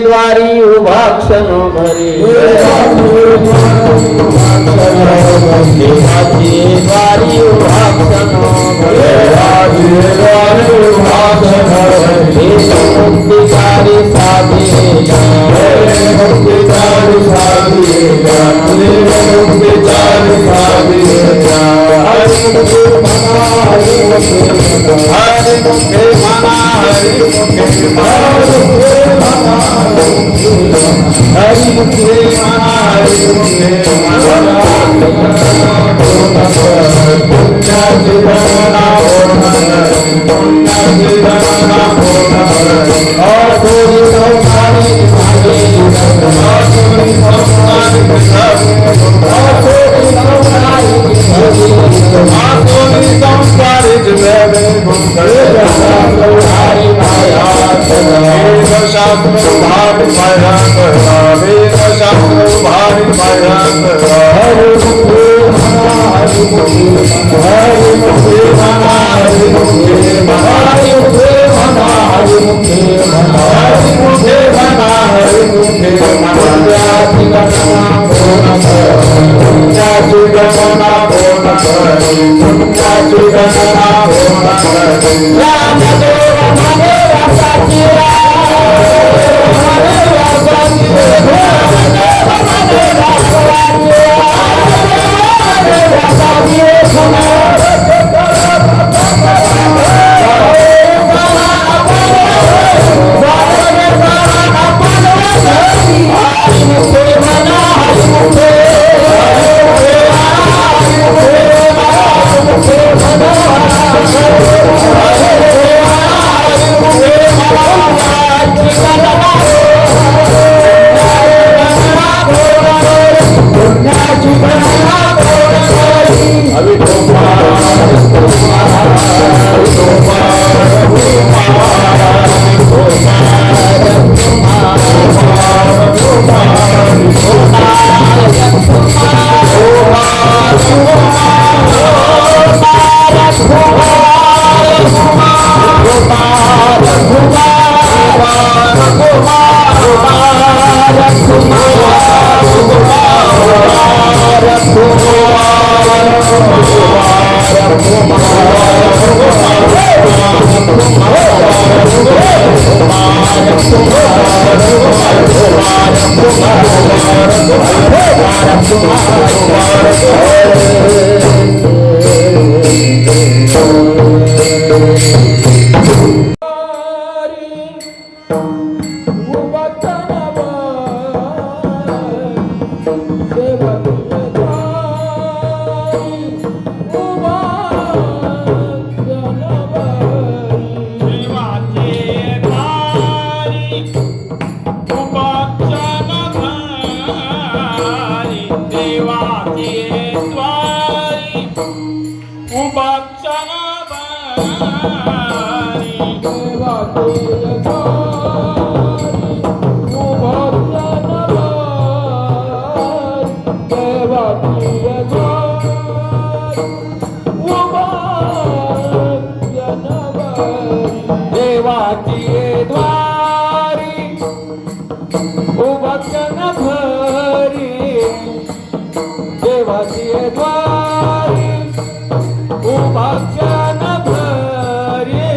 द्वारी उभा क्षण भरे देवाची द्वारी उभा क्षण भरे मुक्तिकारी साधिलेला देवाचे देवाची द्वारी उभक्षण भरी देवाची द्वारी उभक्षण भरी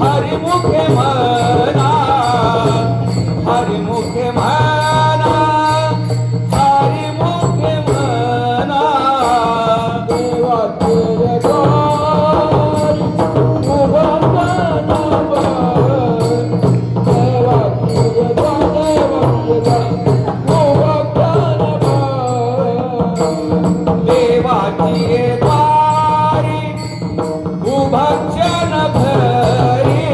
हरिमुखे म्हणा हरिमुखे म्हणा हरिमुखे म्हणा देवाचे देवाची द्वारी उभक्षण भरी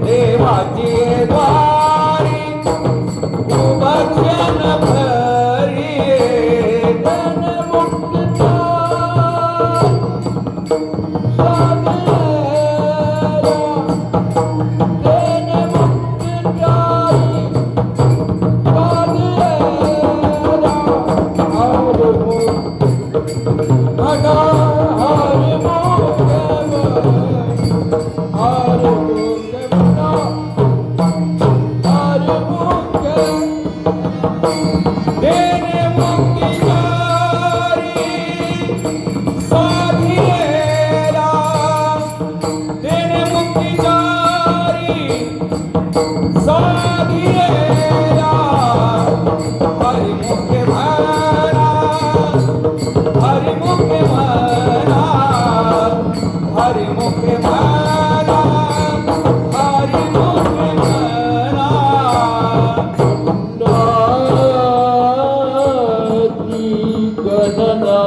देवाची द्वारी उभक्षण भरी तन मुक्त हरिमुखे म्हणा हरिमुखे म्हणा हरिमुखे म्हणा नाची गणना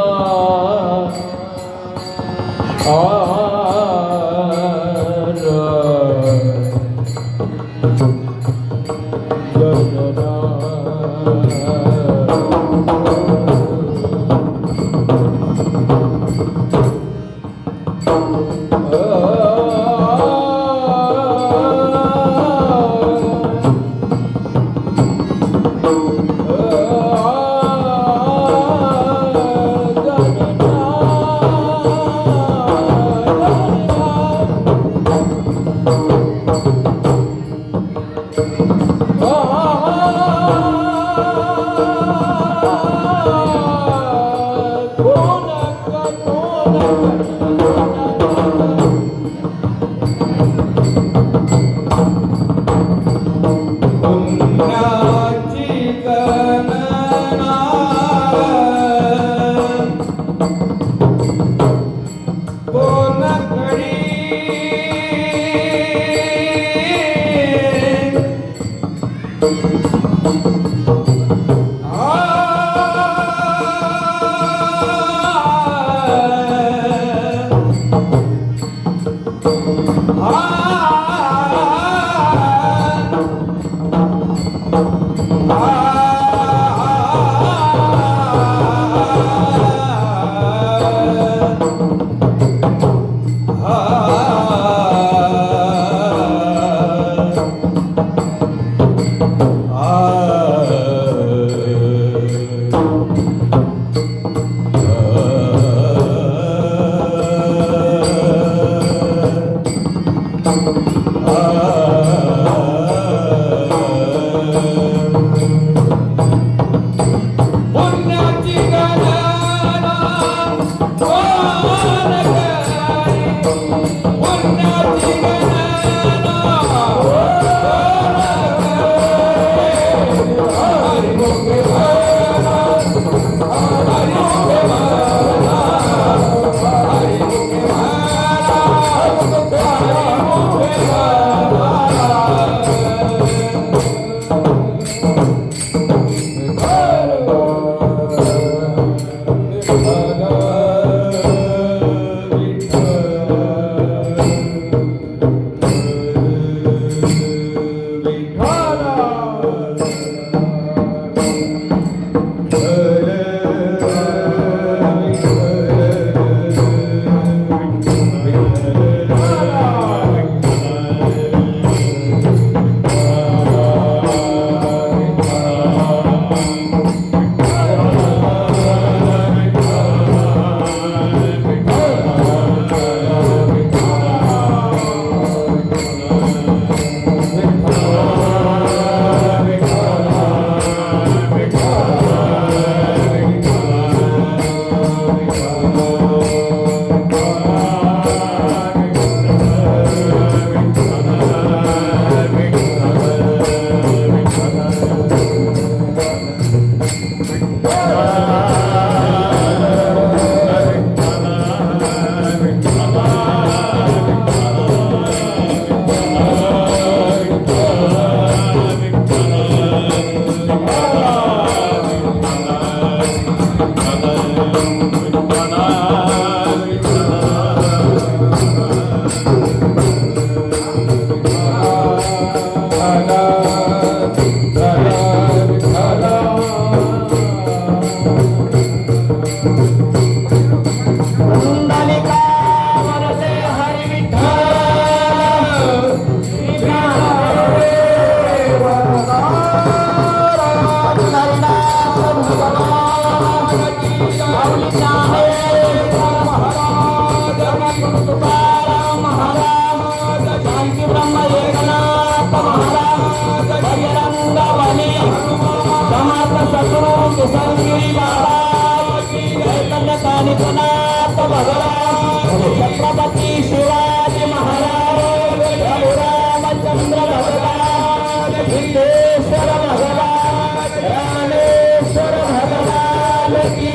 छत्रपती शिवाजी महाराज प्रभु रामचंद्र भगवान सिद्धेश्वर भगवान रामेश्वर भगवान की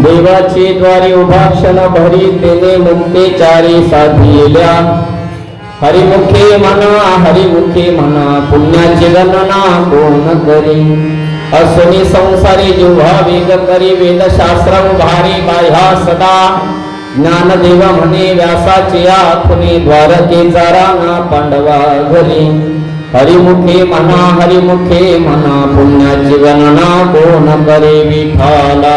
देवाचे द्वारे उभा क्षण भरी तेने मुक्ते चारी साधिल्या हरिमुखे म्हणा पुण्याची गणना कोण करी असुनी संसारी जिव्हा वेग करी वेदशास्त्र भारी बाह्या सदा ज्ञानदेव म्हणे व्यासाचे आखुनी द्वारकेचा राणा पांडवा घरी हरिमुखे म्हणा पुण्याची गणना कोण करे विठाला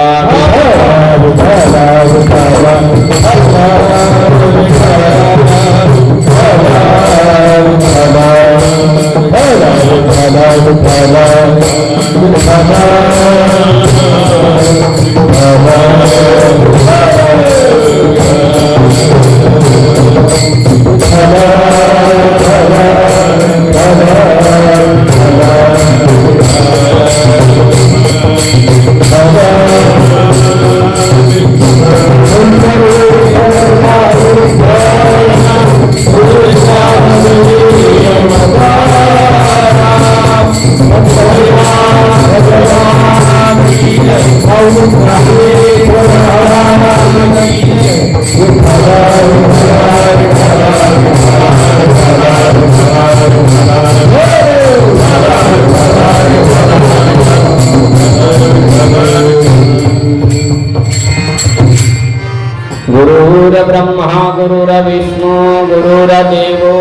ब्रह्मा गुरुर्विष्णु गुरुर्देवो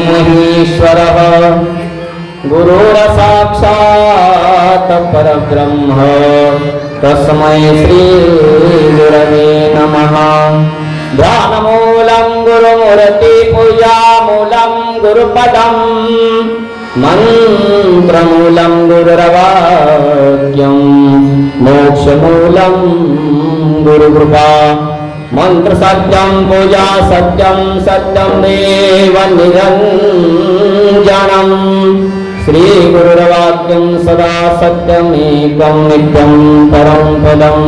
महेश्वरः गुरुर्साक्षात् परब्रह्म तस्मै श्री गुरवे नमः ध्यानमूलं गुरुमूर्ति पूजामूलं गुरुपदम् मंत्रमूलं गुरुर्वाक्यं मोक्षमूलं गुरुकृपा मंत्र सत्यं पूजा सत्यं सत्यं देव निरंजनं श्री गुरुर्वाक्यं सदा सत्यमेकं नित्यं परं पदं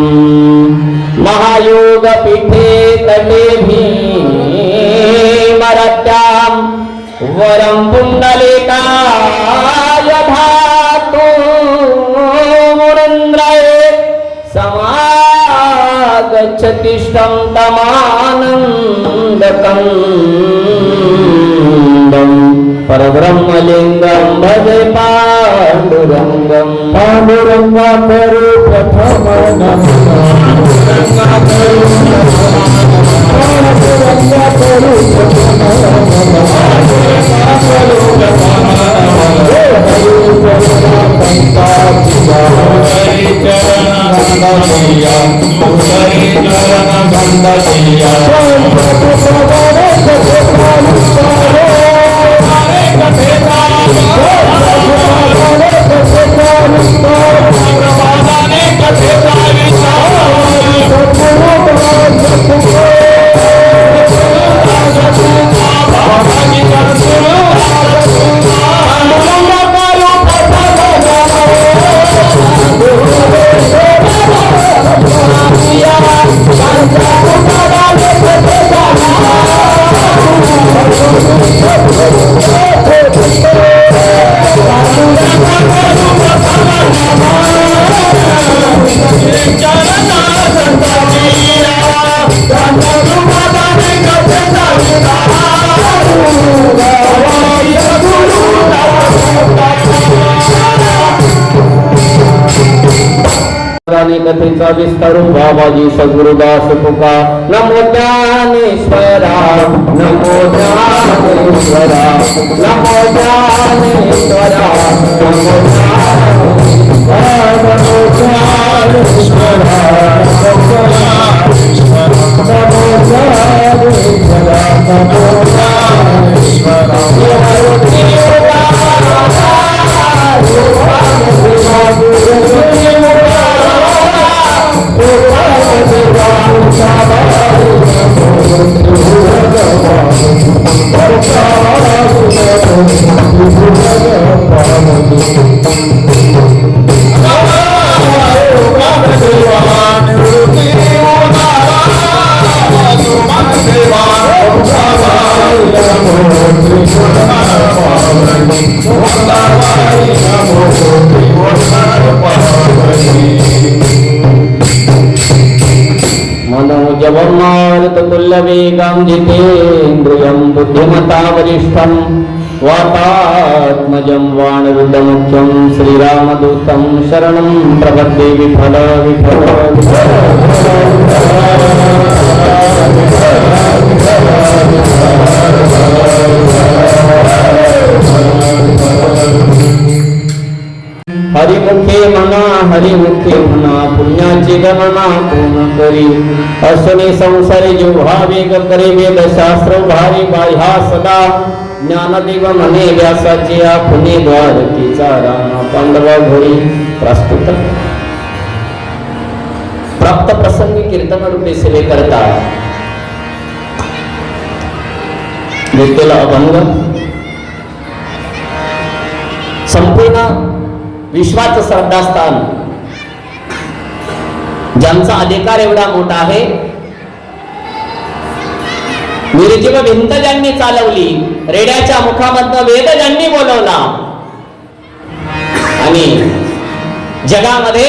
महायोग पीठे तटे भीमरत्यां वरं पुण्डलिकाय धातु मुनीन्द्राय समागच्छतिष्ठं तमानन्दकन्दं परब्रह्मलिङ्गं भजे पाण्डुरङ्गं पाण्डुरङ्गा करो प्रथमं कथेचा विस्तारू बाबाजी सद्गुरुदास तुका नमो ज्ञानेश्वरा नमो ज्ञानेश्वरा नमो ज्ञानेश्वरा नमो ज्ञानेश्वरा नमो ज्ञानेश्वरा मनोजवमारुततुल्यवेगं जितेन्द्रियं बुद्धिमता वरिष्ठं वातात्मजं वानरुदमुख्यं श्रीरामदूतं शरणं प्रपद्ये विठल विठल हरिमुखे म्हणा पुण्याची गणना पूर्ण करी असने संसारी जिव्हा वेग करे वेदशास्त्र भारी बाह्या सदा ज्ञानदेव म्हणे व्यासाचे आखुने द्वारकेचा राम पांडवा घरी प्रस्तुत प्राप्त प्रसंगी कीर्तन रूपे सेवे करता घेतलेला अभंग संपूर्ण विश्वाचं श्रद्धास्थान ज्यांचा अधिकार एवढा मोठा आहे, निर्जीव भिंत ज्यांनी चालवली, रेड्याच्या मुखामधनं वेद ज्यांनी बोलवला आणि जगामध्ये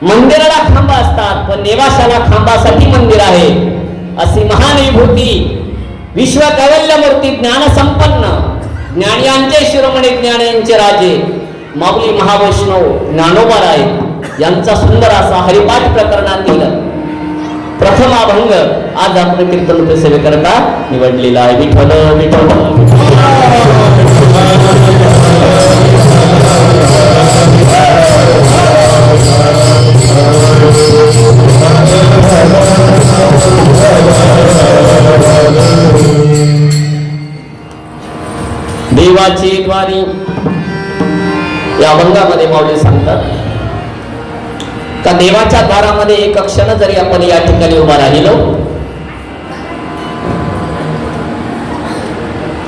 मंदिराला खांब असतात पण नेवाशाला खांबासाठी मंदिर आहे अशी महान विभूती विश्व कैवल्य मूर्ती ज्ञान संपन्न ज्ञानियांचे शिरोमणी ज्ञानियांचे राजे माऊली महावैष्णव ज्ञानोबाराय यांचा सुंदर असा हरिपाठ प्रकरणातील प्रथम अभंग आज आपण कीर्तन सेवे करता निवडलेला आहे. विठ्ठल विठ्ठल देवाची द्वारी या अभंगामध्ये माऊली सांगतात का देवाच्या द्वारामध्ये एक क्षण जरी आपण या ठिकाणी उभा राहिलो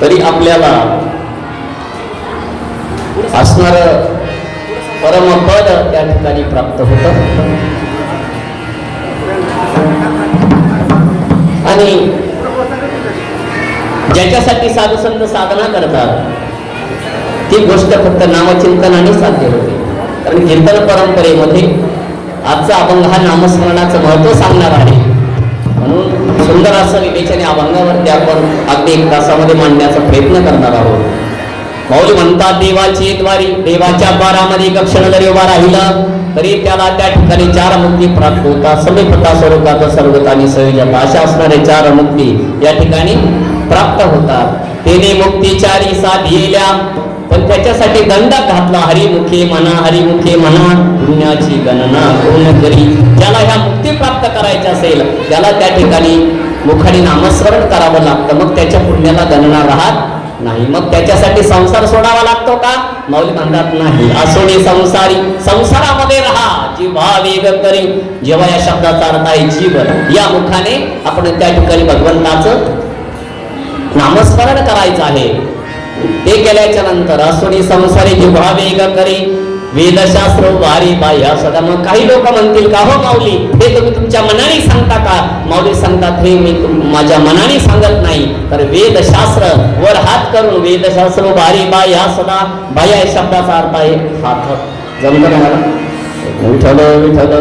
तरी आपल्याला असणार परमपद त्या ठिकाणी प्राप्त होत आणि ज्याच्यासाठी साधू संत साधना करतात ती गोष्ट फक्त नामचिंतनाने साध्य होते. कारण कीर्तन परंपरेमध्ये आजचा अभंग हा नामस्मरणाचं महत्व सांगणार आहे म्हणून सुंदर असं विवेचन अभंगावरती आपण अगदी 1 तासामध्ये मांडण्याचा प्रयत्न करणार आहोत. माऊली म्हणतात देवाची द्वारी देवाच्या द्वारामध्ये एक क्षण जरी उभा राहिला तरी त्याला त्या ठिकाणी 4 मुक्ती प्राप्त होतात. समीपता स्वरूपाचा सर्वतानी सहजता अशा असणारे 4 मुक्ती या ठिकाणी प्राप्त होतात. तेने मुक्ती 4 साधिल्या पण त्याच्यासाठी दंडक घातला हरिमुखे म्हणा पुण्याची गणना पूर्ण करी. ज्याला ह्या मुक्ती प्राप्त करायच्या असेल त्याला त्या ठिकाणी मुखाने नामस्मरण करावं लागतं मग त्याच्या पुण्याला गणना राहत नाही. मग त्याच्यासाठी संसार सोडावा लागतो का? माऊली म्हणतात नाही. असोने संसारी संसारामध्ये राहा जिव्हा वेग करी. जेव्हा या शब्दाचा अर्थ आहे जीवन या मुखाने आपण त्या ठिकाणी भगवंताचं नामस्मरण करायचं आहे. ते केल्याच्या नंतर असोनी संसारी जिव्हा वेग करी वेदशास्त्र वारी बाह्या सदा. मग काही लोक म्हणतील का हो माऊली हे तुम्ही तुमच्या मनाने सांगता का? माऊली सांगतात हे मी माझ्या मनाने सांगत नाही तर वेदशास्त्र वर हात करून वेदशास्त्र वारी बाह्या सदा. बाह्या या शब्दाचा अर्थ आहे हात. जमतं ना मला? विठ्ठल विठ्ठल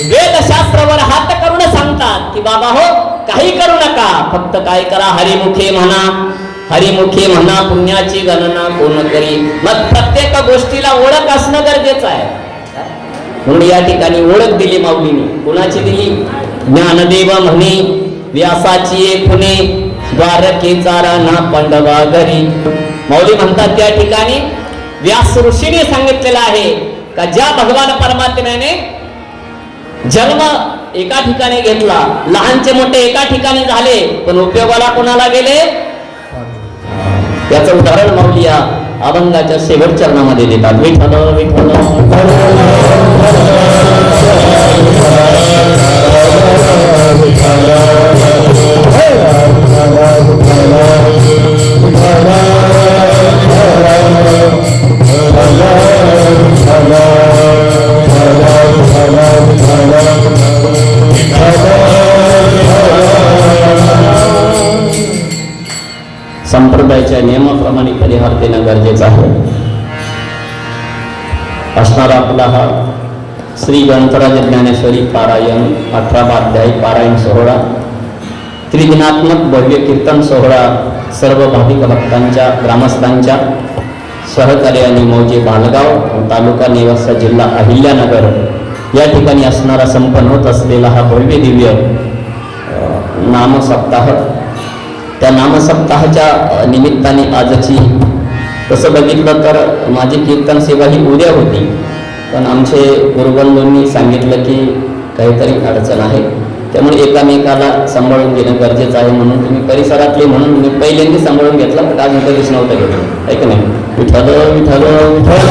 वेदशास्त्रावर हात करून सांगतात की बाबा हो काही करू नका फक्त काय करा हरिमुखे म्हणा पुण्याची गणना पूर्ण करी. मग प्रत्येक गोष्टीला ओळख असणं गरजेचं आहे म्हणून या ठिकाणी ओळख दिली माऊलीने. कुणाची दिली? ज्ञानदेव म्हणे व्यासाची खुने द्वारकेचा राणा पांडवा घरी. माऊली म्हणतात त्या ठिकाणी व्यास ऋषीने सांगितलेलं आहे का ज्या भगवान परमात्म्याने जन्म एका ठिकाणी घेतला लहानचे मोठे एका ठिकाणी झाले पण उपयोगाला कोणाला गेले याचं उदाहरण माऊली या अभंगाच्या शेवट चरणामध्ये देतात. विठ्ठल विठ्ठल संप्रदायाच्या नियमाप्रमाणे परिहार देणं गरजेचं आहे. असणारा आपला हा श्री ग्रंथराज ज्ञानेश्वरी पारायण 18वा अध्याय पारायण सोहळा, त्रिदिनात्मक भव्य कीर्तन सोहळा सर्व भाविक भक्तांच्या ग्रामस्थांच्या सहकार्याने मौजे बालगाव तालुका नेवासा जिल्हा अहिल्यानगर या ठिकाणी असणारा संपन्न होत असलेला हा भव्य दिव्य नामसप्ताह. त्या नामसप्ताहाच्या निमित्ताने आजची तसं बघितलं तर माझी कीर्तन सेवा ही उद्या होती, पण आमचे गुरुबंधूंनी सांगितलं की काहीतरी अडचण आहे, त्यामुळे एकामेकाला सांभाळून घेणं गरजेचं आहे. म्हणून तुम्ही परिसरातले म्हणून मी पहिल्यांदा सांभाळून घेतला, तर आज मी कधीच नव्हतं घेतलं, आहे का नाही. विठ्ठल विठ्ठल विठ्ठल.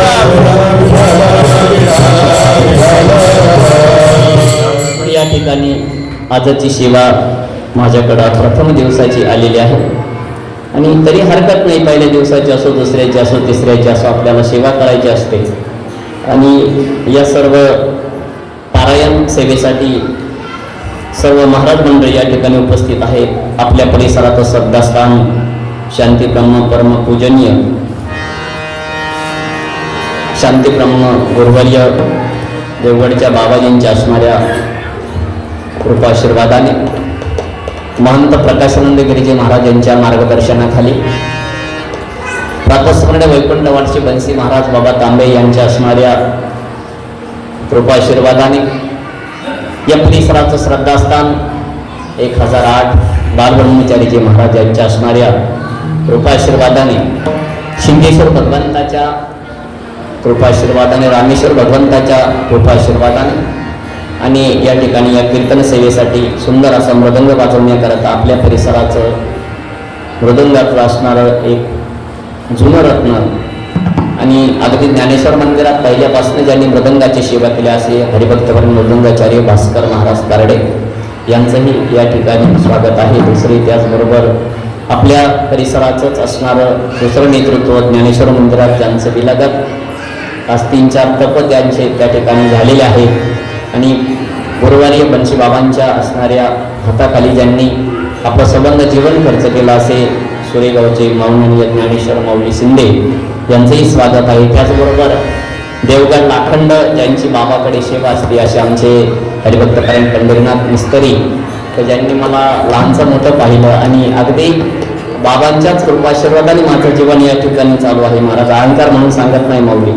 या ठिकाणी आजची सेवा माझ्याकडं प्रथम दिवसाची आलेली आहे आणि तरी हरकत नाही, पहिल्या दिवसाची असो, दुसऱ्याची असो, तिसऱ्याची असो, आपल्याला सेवा करायची असते. आणि या सर्व पारायण सेवेसाठी सर्व महाराज मंडळी या ठिकाणी उपस्थित आहेत. आपल्या परिसरात श्रद्धास्थान शांतीब्रह्म परम पूजनीय शांतीब्रह्म गुरुवर्य देवगडच्या बाबाजींच्या असणाऱ्या कृपाशीर्वादाने महंत प्रकाशानंद गिरीजी महाराज यांच्या मार्गदर्शनाखाली प्रातस्मरणीय वैकुंठवासी बंसी महाराज बाबा तांबे यांच्या असणाऱ्या कृपाशीर्वादाने या परिसराचं श्रद्धास्थान 1008 बालब्रह्मचारीजी महाराज यांच्या असणाऱ्या कृपाशीर्वादाने शिंगेश्वर भगवंताच्या कृपाशीर्वादाने रामेश्वर भगवंताच्या कृपाशीर्वादाने आणि या ठिकाणी या कीर्तन सेवेसाठी सुंदर असा मृदंग वाजवण्याकरता आपल्या परिसराचं मृदंगातलं असणारं एक जुनं रत्न आणि अगदी ज्ञानेश्वर मंदिरात पहिल्यापासून ज्यांनी मृदंगाची सेवा केली असे हरिभक्तवरण मृदंगाचार्य भास्कर महाराज कारडे यांचंही या ठिकाणी स्वागत आहे. दुसरे त्याचबरोबर आपल्या परिसराचंच असणारं दुसरं नेतृत्व ज्ञानेश्वर मंदिरात ज्यांचं विलगत आज 3-4 तप त्यांचे त्या ठिकाणी झालेले आहेत आणि गुरुवारी बंशी बाबांच्या असणाऱ्या हाताखाली ज्यांनी आपलं संबंध जीवन खर्च केला असे सुरेगावचे माऊली ज्ञानेश्वर माऊली शिंदे यांचंही स्वागत आहे. त्याचबरोबर देवगड लाखंड ज्यांची बाबाकडे सेवा असते असे आमचे हरिभक्तपरायण पंढरीनाथ मिस्त्री, तर ज्यांनी मला लहानचं मोठं पाहिलं आणि अगदी बाबांच्याच कृपाशीर्वादाने माझं जीवन या ठिकाणी चालू आहे. महाराज अहंकार म्हणून सांगत नाही माऊली,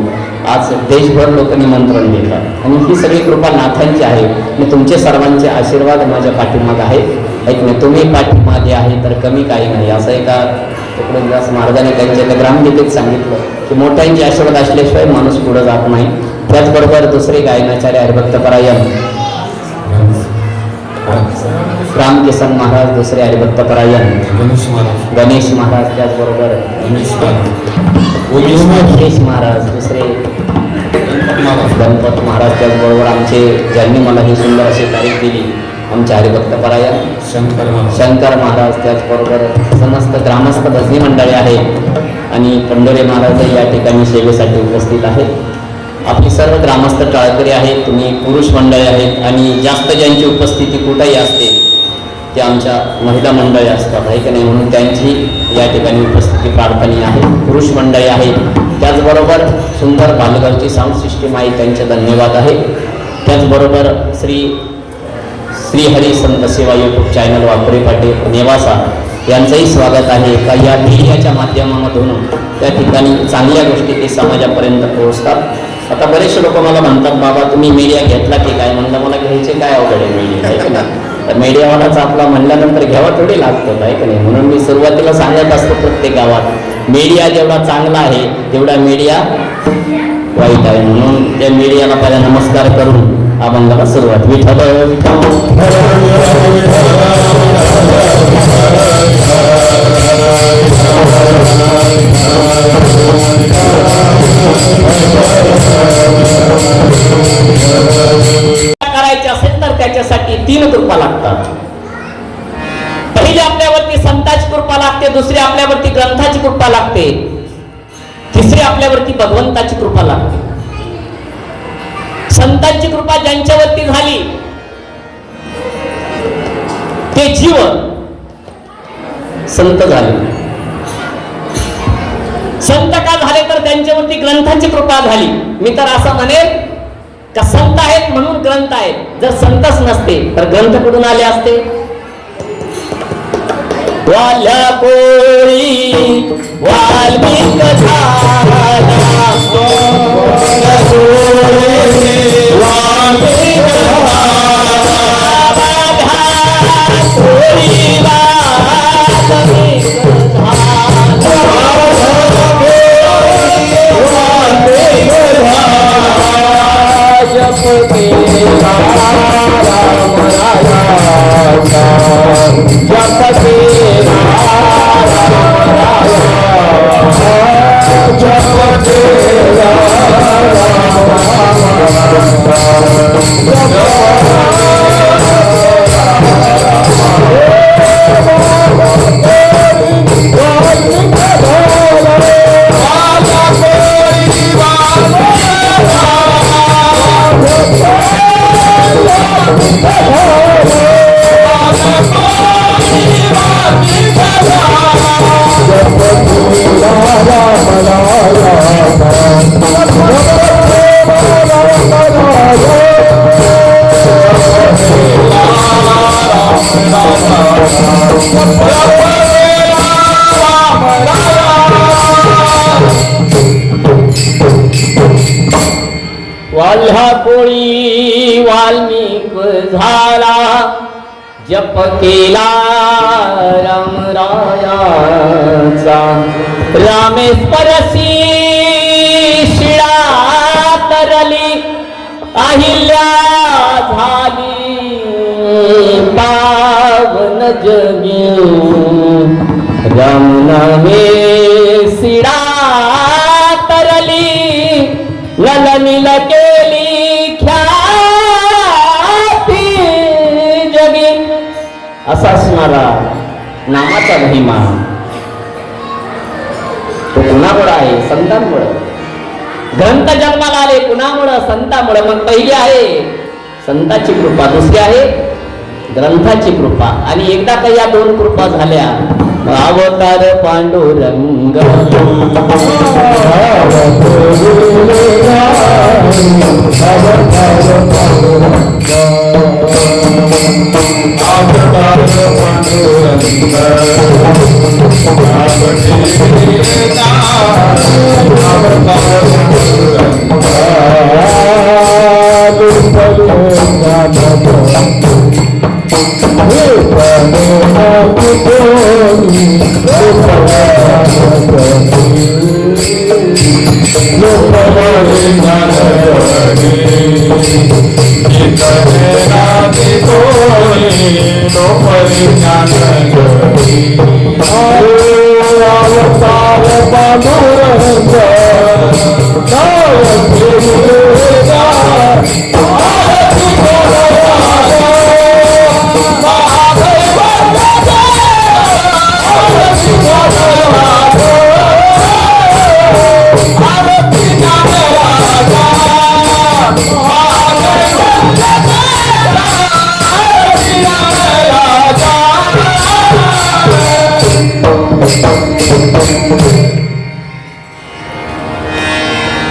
आज देशभर लोक निमंत्रण देतात आणि ही सगळी कृपा नाथांची आहे आणि तुमचे सर्वांचे आशीर्वाद माझ्या पाठीमाग आहे. ऐक नाही, तुम्ही पाठीमागे आहे तर कमी काही नाही. असं एका तुकडोजीदास महाराजांनी त्यांच्या एका ग्रामगीतेत सांगितलं की मोठ्यांचे आशीर्वाद असल्याशिवाय माणूस पुढे जात नाही. त्याचबरोबर दुसरे गायनाचार्य हरिभक्तपरायण रामकिसन महाराज, दुसरे हरिभक्तपरायण गणेश महाराज, त्याचबरोबर गणेश महाराज, दुसरे गणपत महाराज, त्याचबरोबर आमचे ज्यांनी मला ही सुंदर अशी तारीख दिली आमचे हरिभक्तपरायण शंकर महाराज, त्याचबरोबर समस्त ग्रामस्थ भजनी मंडळी आहेत आणि पंढोरे महाराज या ठिकाणी सेवेसाठी उपस्थित आहेत. आपली सर्व ग्रामस्थ टाळकरी आहेत, तुम्ही पुरुष मंडळी आहेत आणि जास्त ज्यांची उपस्थिती कुठेही असते ते आमच्या महिला मंडळी असतात, आहे की नाही. म्हणून त्यांची या ठिकाणी उपस्थिती प्रार्थनीय आहे. पुरुष मंडळी आहेत, त्याचबरोबर सुंदर बालगावची साऊंड सिस्टीम आहे, त्यांचे धन्यवाद आहे. त्याचबरोबर श्री हरी संत सेवा यूट्यूब चॅनल वापरे पाटील नेवासा यांचंही स्वागत आहे. का या मीडियाच्या माध्यमामधून त्या ठिकाणी चांगल्या गोष्टी ते समाजापर्यंत पोहोचतात. आता बरेचसे लोक मला म्हणतात, बाबा तुम्ही मीडिया घेतला की काय? म्हणलं मला घ्यायचे काय अवघड आहे मीडिया, आहे की नाही. तर मीडियावालाच आपला म्हणल्यानंतर घ्यावा थोडी लागतो, आहे की नाही. म्हणून मी सुरुवातीला सांगत असतो प्रत्येक गावात मीडिया जेवढा चांगला आहे तेवढा मीडिया वाईट आहे. म्हणून त्या मीडियाला पहिला नमस्कार करून अभंगाला सुरुवात. विठ्ठल करायचे असेल तर त्याच्यासाठी 3 कृपा लागतात. पहिली आपल्यावरती संताची कृपा लागते, दुसरी आपल्यावरती ग्रंथाची कृपा लागते, तिसरी आपल्यावरती भगवंताची कृपा लागते. संतांची कृपा ज्यांच्यावरती झाली ते जीव संत झाले संत का झाले तर त्यांच्यावरती ग्रंथांची कृपा झाली. मी तर असं म्हणेल का संत आहेत म्हणून ग्रंथ आहेत. जर संतच नसते तर ग्रंथ कुठून आले असते? वाल्या कोळी वाल्मिक झाला, वाल्हा कोळी वाल्मिक झाला, जप केला रामरायाचा. रामेश्वरसी शिळा तरली, अहिल्या झाली पावन जगी. रामनामे शिळा तरली, नलनील केली ख्याती जगी. असा असणारा नामाचा महिमा तो कुणामुळे आहे? संतांमुळे. ग्रंथ जन्माला आले कुणामुळे? संतांमुळे. मग पहिली आहे संतांची कृपा, दुसरी आहे ग्रंथाची कृपा. आणि एकदा का या दोन कृपा झाल्या, अवतार पांडुरंग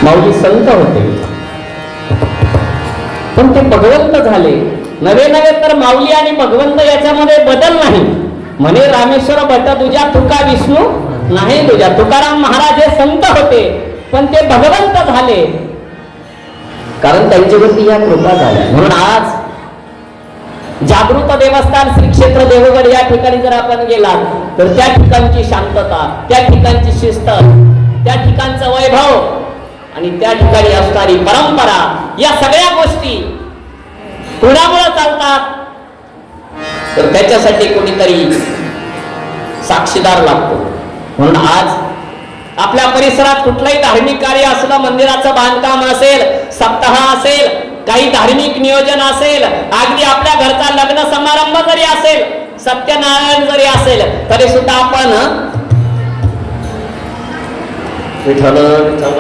माऊली संत होते पण ते भगवंत झाले. नवे नवे तर माऊली आणि भगवंत याच्यामध्ये बदल नाही. म्हणे रामेश्वर भट्ट तुझ्या तुका विष्णू नाही तुझ्या. तुकाराम महाराज हे संत होते पण ते भगवंत झाले कारण त्यांच्यावरती या कृपा झाल्या. म्हणून आज जागृत देवस्थान श्री क्षेत्र देवगड या ठिकाणी जर आपण गेलात तर त्या ठिकाणची शांतता, त्या ठिकाणची शिस्त, त्या ठिकाणचं वैभव आणि त्या ठिकाणी असणारी परंपरा, या सगळ्या गोष्टी कुणामुळे चालतात तर त्याच्यासाठी कोणीतरी साक्षीदार लागतो. म्हणून आज आपल्या परिसरात कुठलंही धार्मिक कार्य असलं, मंदिराचं बांधकाम असेल, सप्ताह असेल, काही धार्मिक नियोजन असेल, अगदी आपल्या घरचा लग्न समारंभ जरी असेल, सत्यनारायण जरी असेल, तरी सुद्धा आपण विठ्ठल विठ्ठल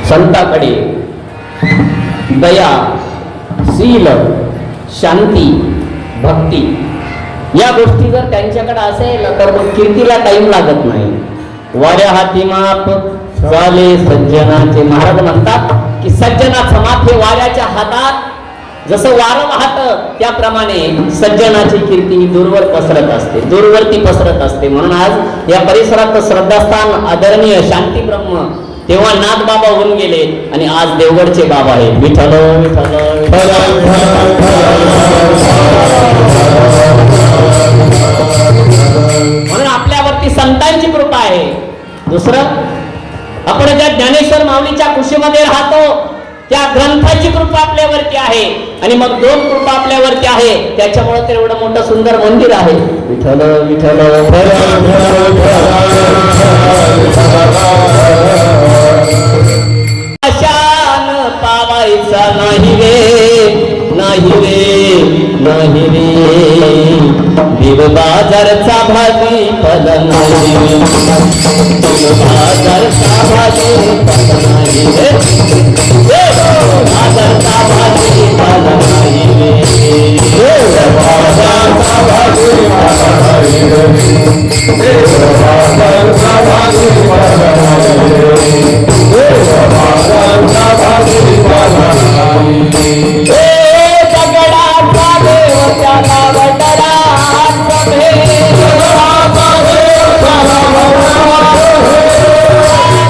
संताकडे दया, शील, शांती, भक्ती या गोष्टी जर त्यांच्याकडे असेल तर मग कीर्तीला टाइम लागत नाही. वाऱ्या हाती माप झाले सज्जनाचे. महाराज म्हणतात की सज्जनाचं माप हे वाऱ्याच्या हातात जसं वारं वाहतं त्याप्रमाणे सज्जनाची कीर्ती ही दूरवर पसरत असते, दूरवरती पसरत असते. म्हणून आज या परिसरात श्रद्धास्थान आदरणीय शांती ब्रह्म तेव्हा नाथ बाबा होऊन गेले आणि आज देवगडचे बाबा आहेत. विठ्ठल विठ्ठल म्हणून आपल्यावरती संतांची कृपा आहे. दुसरं, आपण ज्या ज्ञानेश्वर माऊलीच्या कुशीमध्ये राहतो त्या ग्रंथाची कृपा आपल्यावरती आहे आणि मग दोन कृपा आपल्यावरती आहे त्याच्यामुळे तर एवढं मोठं सुंदर मंदिर आहे. विठ्ठल विठ्ठल आशान पावायचा नाही रे, नाही रे, नाही रे. देव बाजारचा भाजी फल नाही रे, बाजारचा भाजी फल नाही रे, बाजारचा भाजी फल नाही रे, बाजारचा भाजी फल नाही रे, बाजारचा भाजी फल नाही रे, बाजारचा भाजी फल नाही रे. दगडाचा देव त्याला वडला सभे, दगडाचा देव त्याला वडला सभे,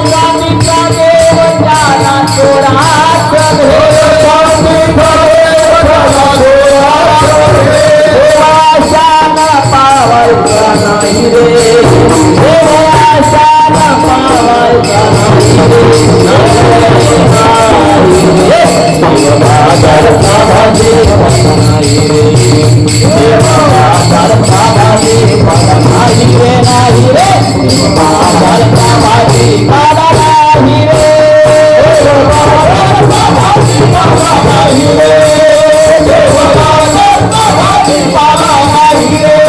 स्वामीचा देव त्याला चोरा सभे, स्वामीचा देव त्याला चोरा सभे. देवाशान पावायचा नाही रे, देवाशान पावायचा नाही रे, बाजारचा भाजी फल नाही रे, बाजारचा भाजी फल नाही रे, नाही रे, बाजारचा भाजी फल नाही रे, बाजारचा भाजी फल नाही रे, बाजारचा भाजी फल नाही रे,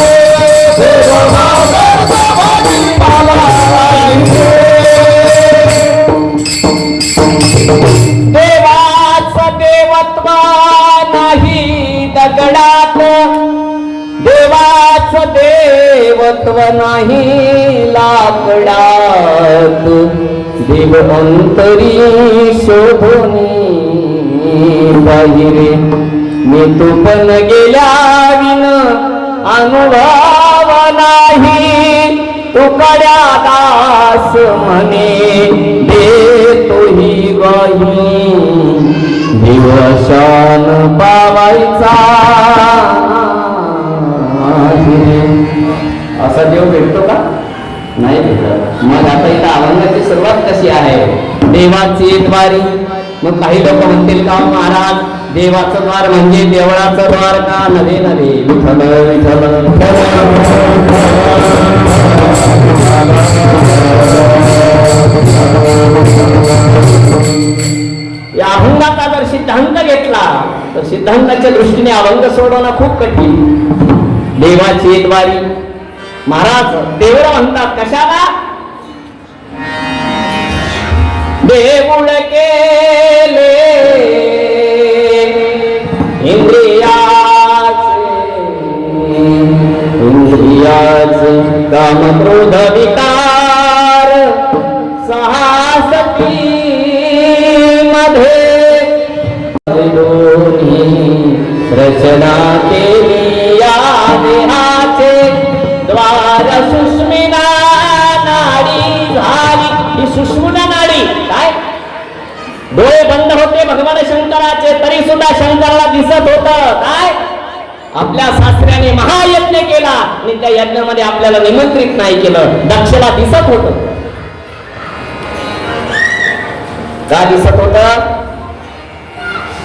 बाजारचा भाजी फल नाही रे. देवाचं देवत्व नाही दगडात, देवाचं देवत्व नाही लाकडात. देव अंतरी शोधोनी बाहिरे, मी तू पण गेल्या विन अनुभव नाही. तुकड्या दास म्हणे देतो ही ग्वाही, दिवशान पावायचा. असा देव भेटतो का? नाही भेटत. मग आता इथं अभंगाची सुरुवात कशी आहे? देवाची द्वारी. मग काही लोक म्हणतील का महाराज देवाचं द्वार म्हणजे देवळाचं द्वार का? नव्हे नव्हे. विठ्ठल विठ्ठल या अभंगाचा जर सिद्धांत घेतला तर सिद्धांताच्या दृष्टीने अभंग सोडवणं खूप कठीण. देवाची द्वारी. महाराज देवळ म्हणतात कशाला? देऊळ केले इंद्रियाचे काम क्रोध विकार सहासती मध्ये रचना केली या देहाचे द्वार सुष्मिना नाडी झाली. ही सुष्मिना नाडी काय? डोळे बंद होते भगवान शंकराचे तरी सुद्धा शंकराला दिसत होत काय? आपल्या सासऱ्याने महायज्ञ केला आणि त्या यज्ञामध्ये आपल्याला निमंत्रित नाही केलं. दक्षला दिसत होत का? दिसत होत.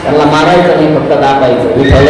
त्याला मारायचं नाही, फक्त दाबायचं. विठ्ठल